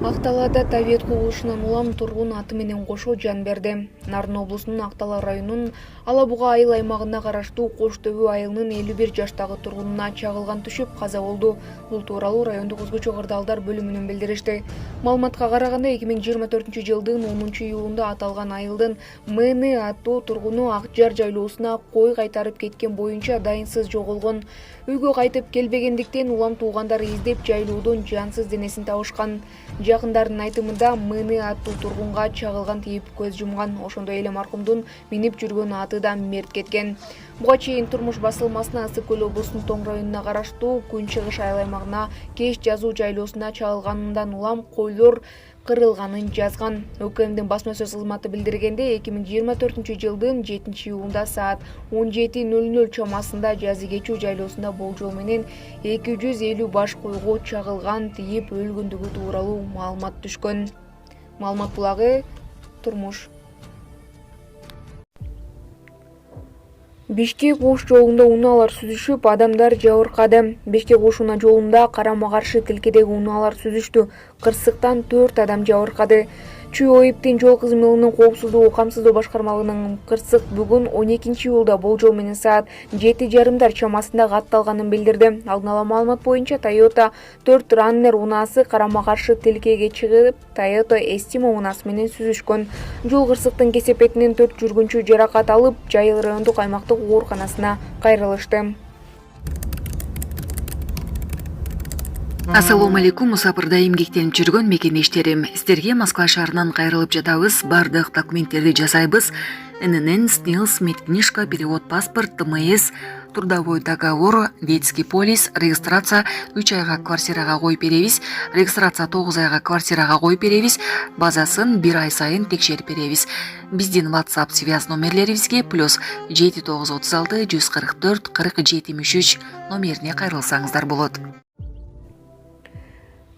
Акталада табиет кубулушунан улам тургун аты менен кошо жан берди. Нарын облусунун Актала районунун Ала Буга айыл аймагына караштуу Кош Төбө айылынын 51 жаштагы тургунуна чагылган түшүп каза болду. Бул тууралуу райондук өзгөчө кырдаалдар бөлүмүнөн билдиришти. Маалыматка караганда 2024-жылдын 10-июлунда аталган айылдын Мэни аттуу тургуну Акжар жайлоосуна кой кайтарып кеткен боюнча дайынсыз жоголгон. Үйгө кайтып келбегендиктен улам туугандары издеп жайлоодон жансыз денесин табышкан. Жакындардын айтымында Мэни аттуу тургунга чагылган тийип көз жумган. Ошондой эле маркумдун минип жүргөн аты да мерт кеткен. Буга чейин Турмуш басылмасына Ысык көл облусунун Тоң районуна караштуу Күн Чыгыш айыл аймагына Кеш жазуу жайлоосуна чагылганынан улам койлор кырылганын жазган. ÖKMдин басма сөз кызматы билдиргенде 2024-жылдын 7-июлунда саат 17:00 чамасында жазы кечүү жайлоосунда болжол менен 250 баш койго чагылган тийип өлгөндүгү тууралуу маалымат түшкөн. Маалымат булагы Турмуш. Бишкек-Ош жолунда унаалар сүзүшүп, адамдар жабыркады. Бишкек-Ош унаа жолунда карама-каршы тилкедеги унаалар сүзүштү. Кырсыктан 4 адам жабыркады. ЧОИПтин жол кызматынын коопсуздугу камсыздоо башкармалыгынын Кырсык бүгүн 12-июлда болжол менен саат 7:30 чамасында катталганын билдирди. Алдын ала маалымат боюнча Toyota 4 Runner унаасы карама-каршы тилкеге чыгып, Toyota Estimo унаасы менен сүзүшкөн. Жол Кырсыктын кесепетинен 4 жүргүнчү жаракат алып, Жайыл райондук аймактык ооруканасына кайрылышты. Ассалому алейкум, мусапырда эмгектенип жүргөн мекендештерим. Сиздерге Москва шаарынан кайрылып жатабыз. Бардык документтерди жасайбыз. ННН, СНИЛС, медкнижка, перевод, паспорт, ТМС, трудовой договор, детский полис, регистрация 3 айга квартирага коюп беребиз. Регистрация 9 айга квартирага коюп беребиз. Базасын 1 ай сайын текшерип беребиз. Биздин WhatsApp связь номерлерибизге +7936 144 40 73 номерине кайрылсаңыздар болот.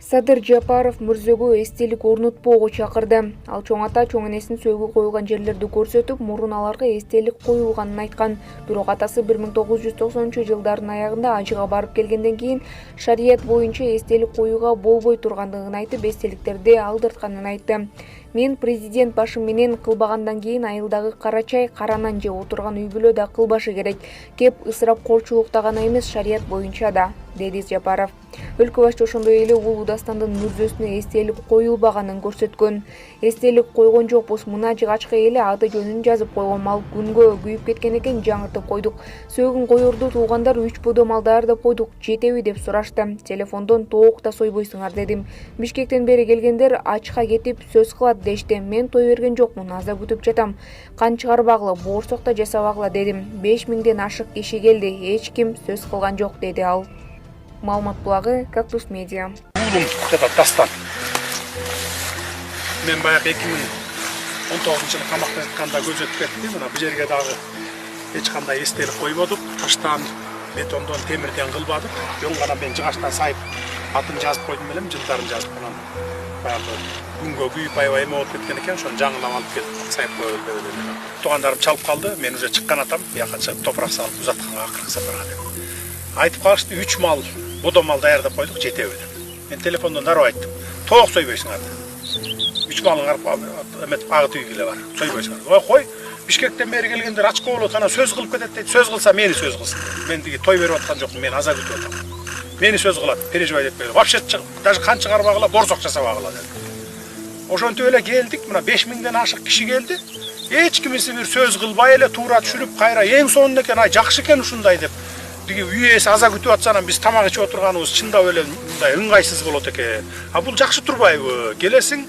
Садыр Жапаров Мурзөгө эстелик орнотпоого чакырды. Ал чоң ата чоң энесин сөөгү коюлган жерлерди көрсөтүп, мурун аларга эстелик коюлганын айткан. Бирок атасы 1990-жылдардын аягында ажыга барып келгенден кийин шарият боюнча эстелик коюуга болбой тургандыгын айтып, эстеликтерди алдыртканын айтты. Мен президент башым менен кылбагандан кийин айылдагы кара чай, кара нан жеп отурган үй бүлө да кылбашы керек. Кеп ысырапкорчулукта гана эмес, шарият боюнча да, деди Жапаров. Өлкө башчы ошондой эле Улуу Дастандын мүрзөсүнө эстелик коюлбаганын көрсөткөн. Эстелик койгон жокпуз, мына жыгачка эле аты жөнүн жазып койгом, ал күнгө күйүп кеткен экен, жаңыртып койдук. Сөөгүн коерду туугандар 3 бодо мал даярдап койдук, жетеби деп сурашты. Телефондон тоок да сойбойсуңар дедим. Бишкектен бери келгендер ачка кетип сөз кылат дешти. Мен той берген жокмун, аза күтүп жатам. Кан чыгарбагыла, боорсок да жасабагыла дедим. 5000ден ашык киши келди, эч ким сөз кылган жок, деди ал. Маалымат булагы Кактус Медиа. Дастан. Мен баягы 2019-жылы камакта жатканда көзөтүп кетти. Мына бул жерге дагы эч кандай эстелик койбодук. Таштан, бетондон, темирден кылбадык. Жөн гана мен жыгачтан сайып атын жазып койдум элем, жылдарын жазып анан баягы күнгө күйүп аябай болуп кеткен экен. Ошону жаңылап алып кетип сайып коелу деп элем. Туугандарым чалып калды. Мен уже чыккан атам, бияка чыгып топурак салып узатканга акыркы сапарга деп. Айтып калышты, 3 мал, бодо мал даярдап койдук, жетеби деп. Мен телефондон дароо айттым. Тоок сойбойсуңар деп. 3 малың эметип агыт үйгүлө бар. Сойбойсуңар. Кой, Бишкектен бери келгендер ачка болот, анан сөз кылып кетет дейт. Сөз кылса мени сөз кылсын. Мен диги той берип аткан жокмун, мен аза күтүп атам. Мени сөз кылат, переживай этпейли. Вообще даже кан чыгарбагыла, борсок жасабагыла деп. Ошентип эле келдик, мына 5000ден ашык киши келди. Эч кимиси бир сөз кылбай эле туура түшүрүп кайра эң сонун экен, ай жакшы экен ушундай деп. Биги үй ээси аза күтүп атса, анан биз тамак ичип отурганыбыз чындап эле мындай ыңгайсыз болот экен. А бул жакшы турбайбы? Келесиң,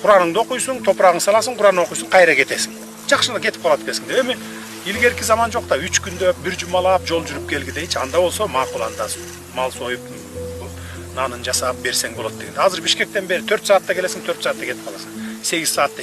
Кураныңды окуйсуң, топурагың саласың, Куран окуйсуң, кайра кетесиң. Жакшына кетип калат экенсиң деп. Эми илгерки заман жок да, 3 күндөп, 1 жумалап жол жүрүп келгидейчи, анда болсо макул, анда мал союп, нанын жасап берсең болот деген. Азыр Бишкектен бери 4 саатта келесиң, 4 саатта кетип каласың. 8 саатта